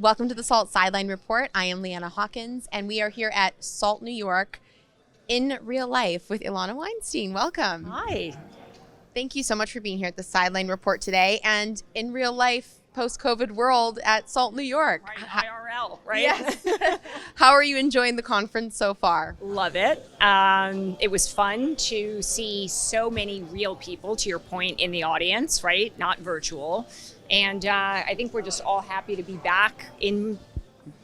Welcome to the SALT Sideline Report. I am Leanna Haakons, and we are here at SALT New York in real life with Ilana Weinstein. Welcome. Hi. Thank you so much for being here at the Sideline Report today and in real life, post-COVID world at SALT New York. Right, IRL, right? Yes. How are you enjoying the conference so far? Love it. It was fun to see so many real people, to your point, in the audience, right? Not virtual. And I think we're just all happy to be back in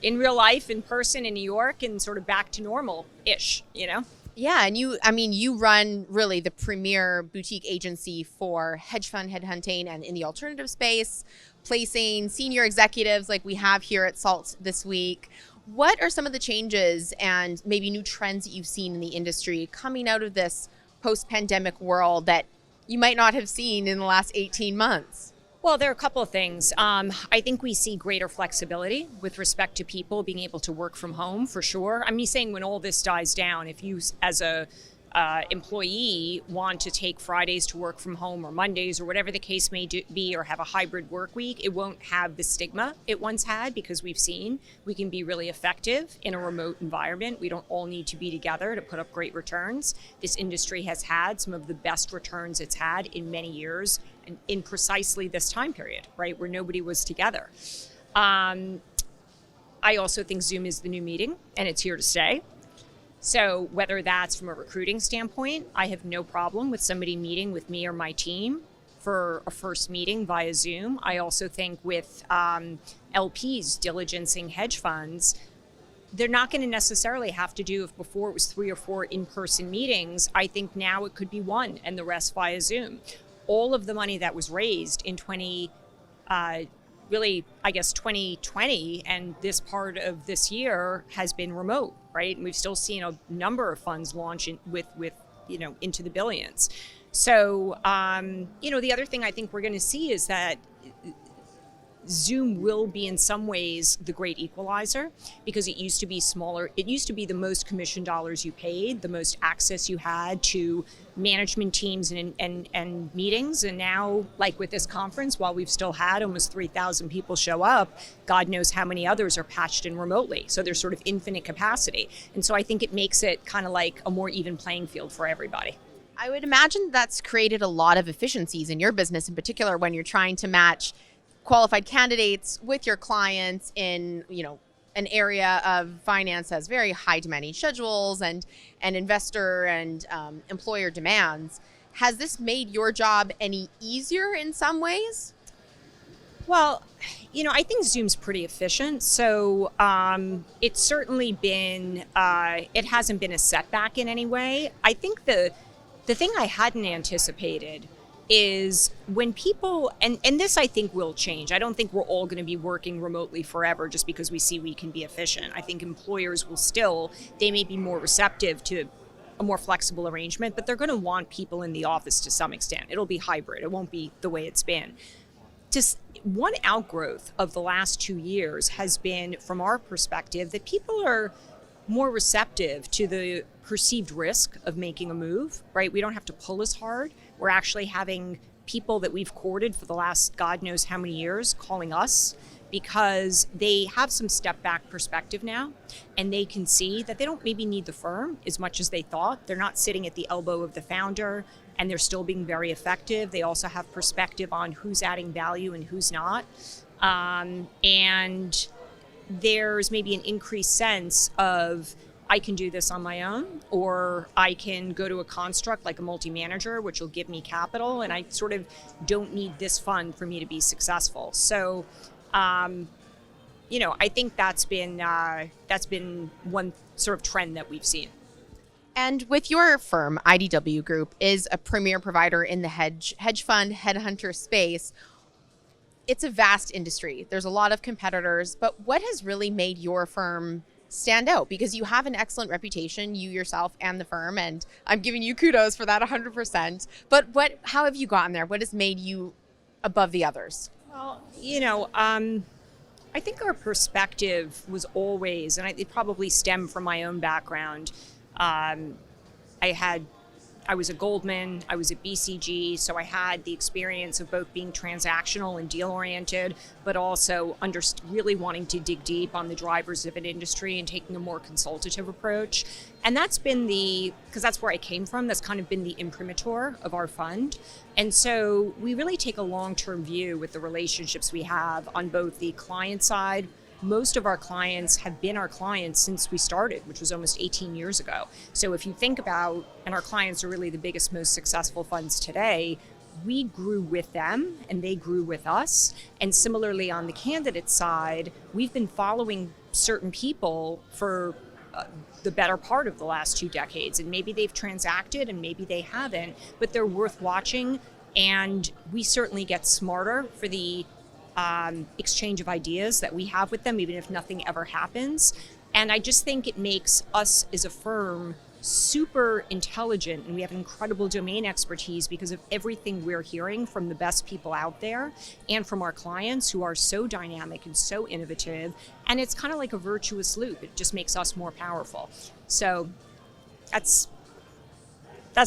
real life, in person in New York, and sort of back to normal-ish, you know? Yeah, and you run really the premier boutique agency for hedge fund headhunting and in the alternative space, placing senior executives like we have here at SALT this week. What are some of the changes and maybe new trends that you've seen in the industry coming out of this post-pandemic world that you might not have seen in the last 18 months? Well, there are a couple of things. I think we see greater flexibility with respect to people being able to work from home, for sure. I'm saying when all this dies down, if you as a employee want to take Fridays to work from home or Mondays or whatever the case may be, or have a hybrid work week, it won't have the stigma it once had, because we've seen we can be really effective in a remote environment. We don't all need to be together to put up great returns. This industry has had some of the best returns it's had in many years, and in precisely this time period, right, where nobody was together. I also think Zoom is the new meeting, and it's here to stay. So whether that's from a recruiting standpoint, I have no problem with somebody meeting with me or my team for a first meeting via Zoom. I also think with LPs diligencing hedge funds, they're not going to necessarily have to do, if before it was 3 or 4 in-person meetings, I think now it could be 1 and the rest via Zoom. All of the money that was raised in 2020 and this part of this year has been remote, right? And we've still seen a number of funds launch with into the billions. So, the other thing I think we're going to see is that Zoom will be in some ways the great equalizer, because it used to be smaller. It used to be the most commission dollars you paid, the most access you had to management teams and meetings. And now, like with this conference, while we've still had almost 3,000 people show up, God knows how many others are patched in remotely. So there's sort of infinite capacity. And so I think it makes it kind of like a more even playing field for everybody. I would imagine that's created a lot of efficiencies in your business, in particular when you're trying to match qualified candidates with your clients in, an area of finance has very high demanding schedules and investor and employer demands. Has this made your job any easier in some ways? Well, I think Zoom's pretty efficient. So it's certainly been, it hasn't been a setback in any way. I think the thing I hadn't anticipated is when people, and this I think will change. I don't think we're all going to be working remotely forever just because we see we can be efficient. I think employers will still, they may be more receptive to a more flexible arrangement, but they're going to want people in the office to some extent. It'll be hybrid. It won't be the way it's been. Just one outgrowth of the last 2 years has been, from our perspective, that people are more receptive to the perceived risk of making a move, right? We don't have to pull as hard. We're actually having people that we've courted for the last God knows how many years calling us because they have some step back perspective now, and they can see that they don't maybe need the firm as much as they thought. They're not sitting at the elbow of the founder, and they're still being very effective. They also have perspective on who's adding value and who's not. And there's maybe an increased sense of, I can do this on my own, or I can go to a construct like a multi-manager, which will give me capital, and I sort of don't need this fund for me to be successful. So, I think that's been one sort of trend that we've seen. And with your firm, IDW Group is a premier provider in the hedge fund headhunter space. It's a vast industry. There's a lot of competitors, but what has really made your firm stand out? Because you have an excellent reputation, you yourself and the firm, and I'm giving you kudos for that 100%. But how have you gotten there? What has made you above the others? Well, I think our perspective was always, and it probably stemmed from my own background. I had I was a Goldman, I was at BCG, so I had the experience of both being transactional and deal oriented, but also really wanting to dig deep on the drivers of an industry and taking a more consultative approach. And that's been because that's where I came from, that's kind of been the imprimatur of our fund. And so we really take a long-term view with the relationships we have on both the client side. Most of our clients have been our clients since we started, which was almost 18 years ago. So if you think about, and our clients are really the biggest, most successful funds today, we grew with them and they grew with us. And similarly on the candidate side, we've been following certain people for the better part of the last 2 decades. And maybe they've transacted and maybe they haven't, but they're worth watching. And we certainly get smarter for the exchange of ideas that we have with them, even if nothing ever happens. And I just think it makes us as a firm super intelligent, and we have incredible domain expertise because of everything we're hearing from the best people out there and from our clients who are so dynamic and so innovative. And it's kind of like a virtuous loop. It just makes us more powerful. So that's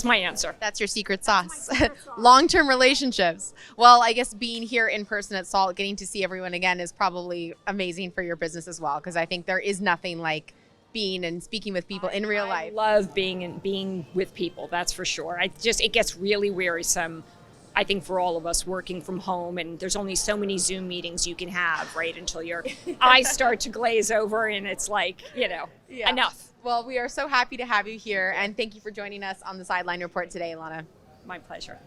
my answer. That's your secret sauce. Long-term relationships. Well, I guess being here in person at SALT, getting to see everyone again is probably amazing for your business as well, because I think there is nothing like being and speaking with people in real life. I love being with people, that's for sure. It gets really wearisome, I think, for all of us working from home, and there's only so many Zoom meetings you can have, right, until your eyes start to glaze over and it's like, enough. Well, we are so happy to have you here, and thank you for joining us on the Sideline Report today, Ilana. My pleasure.